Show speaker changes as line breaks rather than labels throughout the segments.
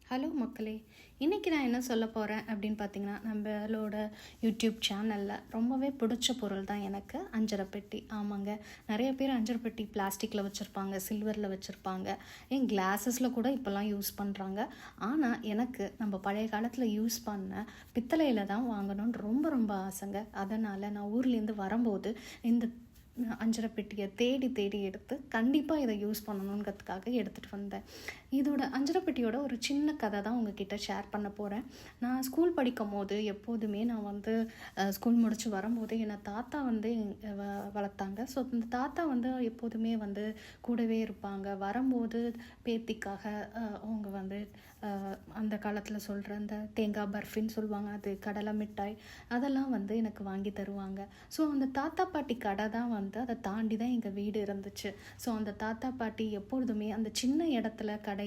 Hello மக்களே, இன்றைக்கி நான் என்ன சொல்ல போகிறேன் அப்படின்னு பார்த்தீங்கன்னா, நம்மளோட யூடியூப் சேனலில் ரொம்பவே பிடிச்ச பொருள் தான் எனக்கு அஞ்சரை பெட்டி. ஆமாங்க, நிறைய பேர் அஞ்சரை பெட்டி பிளாஸ்டிக்கில் வச்சுருப்பாங்க, சில்வரில் வச்சுருப்பாங்க, ஏன் கிளாஸஸில் கூட இப்போல்லாம் யூஸ் பண்ணுறாங்க. ஆனால் எனக்கு நம்ம பழைய காலத்தில் யூஸ் பண்ண பித்தளையில் தான் வாங்கணும்னு ரொம்ப ரொம்ப ஆசைங்க. அதனால் நான் ஊர்லேருந்து வரும்போது இந்த அஞ்சரை பெட்டியை தேடி தேடி எடுத்து கண்டிப்பாக இதை யூஸ் பண்ணணுங்கிறதுக்காக எடுத்துகிட்டு வந்தேன். இதோட அஞ்சரை பெட்டியோட ஒரு சின்ன கதை தான் உங்ககிட்ட ஷேர் பண்ண போகிறேன். நான் ஸ்கூல் படிக்கும் போது எப்போதுமே நான் வந்து ஸ்கூல் முடித்து வரும்போது என்னை தாத்தா வந்து வளர்த்தாங்க. ஸோ இந்த தாத்தா வந்து எப்போதுமே வந்து கூடவே இருப்பாங்க. வரும்போது பேத்திக்காக அவங்க வந்து அந்த காலத்தில் சொல்கிற அந்த தேங்காய் பர்ஃபின்னு சொல்லுவாங்க, அது கடலை மிட்டாய் அதெல்லாம் வந்து எனக்கு வாங்கி தருவாங்க. ஸோ அந்த தாத்தா பாட்டி கடை தான் வந்து அதை தாண்டி தான் எங்கள் வீடு இருந்துச்சு. ஸோ அந்த தாத்தா பாட்டி எப்பொழுதுமே அந்த சின்ன இடத்துல கடையில்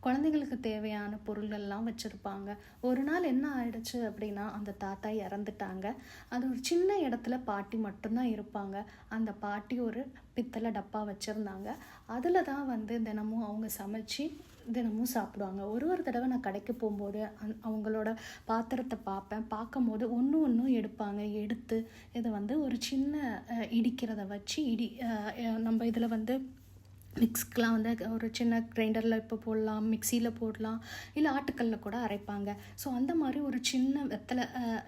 குழந்தைங்களுக்கு தேவையான பொருள்கள்லாம் வச்சுருப்பாங்க. ஒரு நாள் என்ன ஆயிடுச்சு அப்படின்னா, அந்த தாத்தா இறந்துட்டாங்க. அது ஒரு சின்ன இடத்துல பாட்டி மட்டும்தான் இருப்பாங்க. அந்த பாட்டி ஒரு பித்தளை டப்பா வச்சுருந்தாங்க. அதில் தான் வந்து தினமும் அவங்க சமைச்சு தினமும் சாப்பிடுவாங்க. ஒரு தடவை நான் கடைக்கு போகும்போது அவங்களோட பாத்திரத்தை பார்க்கும்போது ஒன்றும் எடுப்பாங்க. எடுத்து இதை வந்து ஒரு சின்ன இடிக்கிறத வச்சு நம்ம இதில் வந்து மிக்ஸ்க்கெலாம் வந்து ஒரு சின்ன கிரைண்டரில் இப்போ போடலாம், மிக்சியில் போடலாம், இல்லை ஆட்டுக்கல்லில் கூட அரைப்பாங்க. ஸோ அந்த மாதிரி ஒரு சின்ன வெத்தலை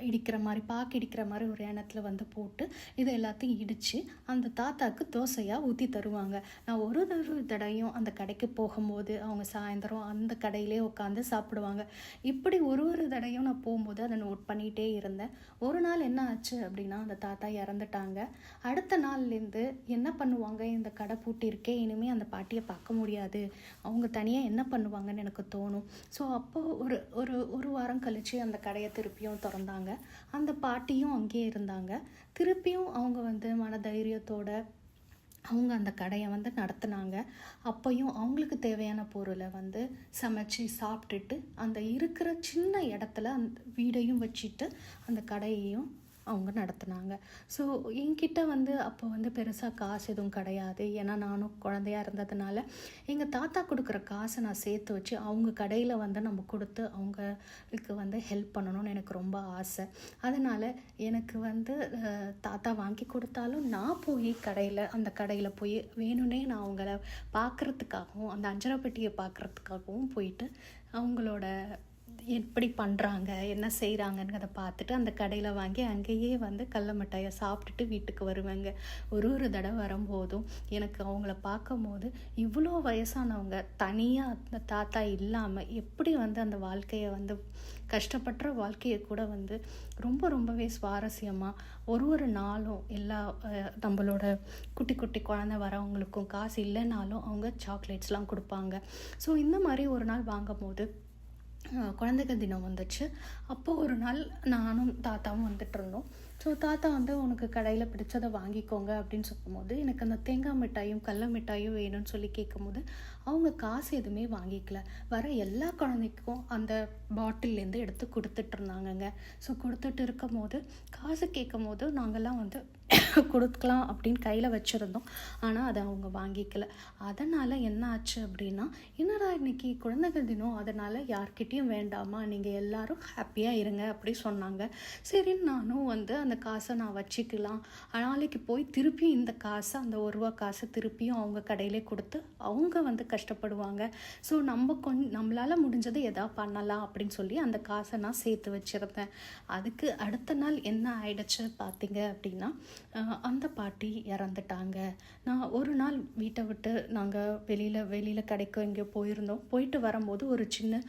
இடிக்கிற மாதிரி, பாக்கு இடிக்கிற மாதிரி ஒரு எண்ணத்தில் வந்து போட்டு இதை எல்லாத்தையும் இடித்து அந்த தாத்தாவுக்கு தோசையாக ஊற்றி தருவாங்க. நான் ஒரு தடவையும் அந்த கடைக்கு போகும்போது அவங்க சாயந்தரம் அந்த கடையிலே உட்காந்து சாப்பிடுவாங்க. இப்படி ஒரு தடவையும் நான் போகும்போது அதை நோட் பண்ணிகிட்டே இருந்தேன். ஒரு நாள் என்ன ஆச்சு அப்படின்னா, அந்த தாத்தா இறந்துட்டாங்க. அடுத்த நாள்லேருந்து என்ன பண்ணுவாங்க, இந்த கடை பூட்டியிருக்கே, இனிமேல் அந்த பாட்டியை பார்க்க முடியாது, அவங்க தனியாக என்ன பண்ணுவாங்கன்னு எனக்கு தோணும். ஸோ அப்போது ஒரு வாரம் கழித்து அந்த கடையை திருப்பியும் திறந்தாங்க. அந்த பாட்டியும் அங்கேயே இருந்தாங்க. திருப்பியும் அவங்க வந்து மனதைரியத்தோட அவங்க அந்த கடையை வந்து நடத்துனாங்க. அப்போயும் அவங்களுக்கு தேவையான பொருளை வந்து சமைச்சு சாப்பிட்டுட்டு அந்த இருக்கிற சின்ன இடத்துல அந்த வீடையும் வச்சுட்டு அந்த கடையையும் அவங்க நடத்துனாங்க. ஸோ என்கிட்ட வந்து அப்போ வந்து பெருசாக காசு எதுவும் கிடையாது. ஏன்னா நானும் குழந்தையா இருந்ததுனால எங்கள் தாத்தா கொடுக்குற காசை நான் சேர்த்து வச்சு அவங்க கடையில் வந்து நம்ம கொடுத்து அவங்களுக்கு வந்து ஹெல்ப் பண்ணணும்னு எனக்கு ரொம்ப ஆசை. அதனால் எனக்கு வந்து தாத்தா வாங்கி கொடுத்தாலும் நான் போய் அந்த கடையில் போய் வேணும்னே நான் அவங்கள பார்க்குறதுக்காகவும் அந்த அஞ்சரை பெட்டியை பார்க்குறதுக்காகவும் போயிட்டு அவங்களோட எப்படி பண்ணுறாங்க, என்ன செய்கிறாங்கங்கிறத பார்த்துட்டு அந்த கடையில் வாங்கி அங்கேயே வந்து கடல மிட்டாயை சாப்பிட்டுட்டு வீட்டுக்கு வருவேங்க. ஒரு தடவை வரும்போதும் எனக்கு அவங்கள பார்க்கும்போது இவ்வளோ வயசானவங்க தனியாக அந்த தாத்தா இல்லாமல் எப்படி வந்து அந்த வாழ்க்கையை வந்து கஷ்டப்படுற வாழ்க்கையை கூட வந்து ரொம்பவே சுவாரஸ்யமாக ஒரு நாளும் எல்லா நம்மளோட குட்டி குட்டி குழந்தை வரவங்களுக்கும் காசு இல்லைனாலும் அவங்க சாக்லேட்ஸ்லாம் கொடுப்பாங்க. ஸோ இந்த மாதிரி ஒரு நாள் வாங்கும்போது குழந்தைகள் தினம் வந்துச்சு. அப்போது ஒரு நாள் நானும் தாத்தாவும் வந்துட்டு இருந்தோம். ஸோ தாத்தா வந்து உனக்கு கடையில் பிடிச்சதை வாங்கிக்கோங்க அப்படின்னு சொல்லும்போது எனக்கு அந்த தேங்காய் மிட்டாயும் கடல மிட்டாயும் வேணும்னு சொல்லி கேட்கும்போது அவங்க காசு எதுவுமே வாங்கிக்கல. வர எல்லா குழந்தைக்கும் அந்த பாட்டில்லேருந்து எடுத்து கொடுத்துட்டு இருந்தாங்கங்க. ஸோ கொடுத்துட்டு இருக்கும் போது காசு கேட்கும் போது நாங்கள்லாம் வந்து கொடுக்கலாம் அப்படின்னு கையில் வச்சுருந்தோம். ஆனால் அதை அவங்க வாங்கிக்கல. அதனால் என்ன ஆச்சு அப்படின்னா, என்னடா இன்னைக்கு குழந்தைகள் தினம், அதனால் யார்கிட்டையும் வேண்டாமா, நீங்கள் எல்லாரும் ஹாப்பியாக இருங்க அப்படி சொன்னாங்க. சரின்னு நானும் வந்து அந்த காசை நான் வச்சுக்கலாம், நாளைக்கு போய் திருப்பியும் இந்த காசை அந்த ₹1 காசை திருப்பியும் அவங்க கடையிலே கொடுத்து அவங்க வந்து கஷ்டப்படுவாங்க. ஸோ நம்மளால் முடிஞ்சது எதாவது பண்ணலாம் அப்படின்னு சொல்லி அந்த காசை நான் சேர்த்து வச்சுருந்தேன். அதுக்கு அடுத்த நாள் என்ன ஆயிடுச்சு பார்த்தீங்க அப்படின்னா, அந்த பாட்டி இறந்துட்டாங்க. நான் ஒரு நாள் வீட்டை விட்டு நாங்கள் வெளியில் கடைக்கு எங்கேயோ போயிருந்தோம். போயிட்டு வரும்போது ஒரு சின்ன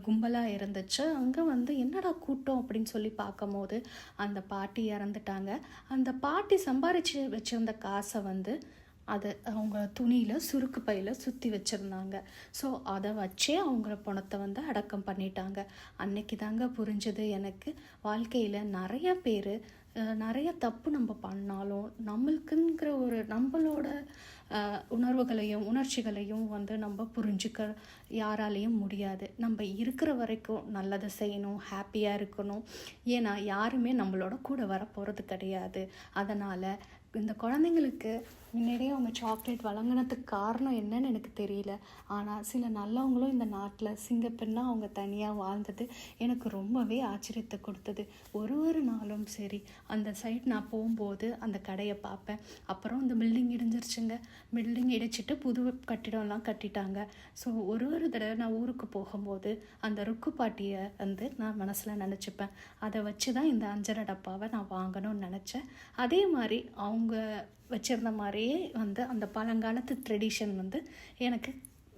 கும்பலாக இருந்துச்சு. அங்கே வந்து என்னடா கூட்டம் அப்படின்னு சொல்லி பார்க்கும்போது அந்த பாட்டி இறந்துட்டாங்க. அந்த பாட்டி சம்பாரித்து வச்சுருந்த காசை வந்து அதை அவங்க துணியில் சுருக்கு பையில் சுற்றி வச்சுருந்தாங்க. ஸோ அதை வச்சே அவங்கள பணத்தை வந்து அடக்கம் பண்ணிட்டாங்க. அன்னைக்கு தாங்க புரிஞ்சது எனக்கு, வாழ்க்கையில் நிறைய பேர் நிறைய தப்பு நம்ம பண்ணாலும் நம்மளுக்குங்கிற ஒரு நம்மளோட உணர்வுகளையும் உணர்ச்சிகளையும் வந்து நம்ம புரிஞ்சுக்க யாராலையும் முடியாது. நம்ம இருக்கிற வரைக்கும் நல்லதை செய்யணும், ஹாப்பியாக இருக்கணும். ஏன்னா யாருமே நம்மளோட கூட வர போகிறது கிடையாது. அதனால் இந்த குழந்தைங்களுக்கு முன்னாடியே அவங்க சாக்லேட் வழங்கினதுக்கு காரணம் என்னன்னு எனக்கு தெரியல. ஆனால் சில நல்லவங்களும் இந்த நாட்டில் சிங்கப்பெண்ணாக அவங்க தனியாக வாழ்ந்தது எனக்கு ரொம்பவே ஆச்சரியத்தை கொடுத்தது. ஒரு நாளும் சரி அந்த சைட் நான் போகும்போது அந்த கடையை பார்ப்பேன். அப்புறம் இந்த பில்டிங் இடிஞ்சிருச்சுங்க. பில்டிங் இடிச்சிட்டு புது கட்டிடம்லாம் கட்டிட்டாங்க. ஸோ ஒரு தடவை நான் ஊருக்கு போகும்போது அந்த ருக்கு பாட்டியை வந்து நான் மனசில் நினச்சிப்பேன். அதை வச்சு தான் இந்த அஞ்சரை டப்பாவை நான் வாங்கணும்னு நினச்சேன். அதே மாதிரி அவங்க வச்சுருந்த மாதிரியே வந்து அந்த பழங்காலத்து ட்ரெடிஷன் வந்து எனக்கு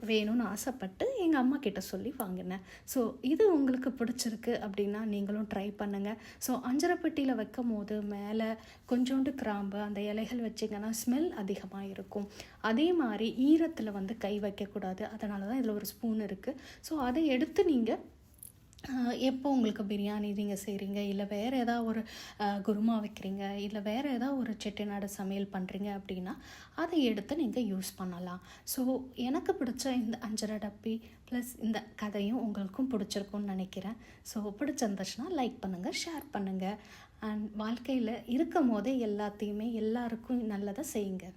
வேணும்னு ஆசைப்பட்டு எங்கள் அம்மா கிட்ட சொல்லி வாங்கினேன். ஸோ இது உங்களுக்கு பிடிச்சிருக்கு அப்படின்னா நீங்களும் ட்ரை பண்ணுங்கள். ஸோ அஞ்சரை பெட்டியில் வைக்கும் போது மேலே கொஞ்சோண்டு கிராம்பு அந்த இலைகள் வச்சிங்கன்னா ஸ்மெல் அதிகமாக இருக்கும். அதே மாதிரி ஈரத்தில் வந்து கை வைக்கக்கூடாது. அதனால தான் இதில் ஒரு ஸ்பூன் இருக்குது. ஸோ அதை எடுத்து நீங்கள் எப்போ உங்களுக்கு பிரியாணி நீங்கள் செய்கிறீங்க, இல்லை வேறு ஏதாவது ஒரு குருமா வைக்கிறீங்க, இல்லை வேறு ஏதாவது ஒரு செட்டிநாடு சமையல் பண்ணுறீங்க அப்படின்னா அதை எடுத்து நீங்கள் யூஸ் பண்ணலாம். ஸோ எனக்கு பிடிச்ச இந்த அஞ்சரை டப்பி ப்ளஸ் இந்த கதையும் உங்களுக்கும் பிடிச்சிருக்கும்னு நினைக்கிறேன். ஸோ பிடிச்சிருந்துச்சுன்னா லைக் பண்ணுங்கள், ஷேர் பண்ணுங்கள். அண்ட் வாழ்க்கையில் இருக்கும் போதே எல்லாத்தையுமே எல்லாருக்கும் நல்லதை செய்யுங்க.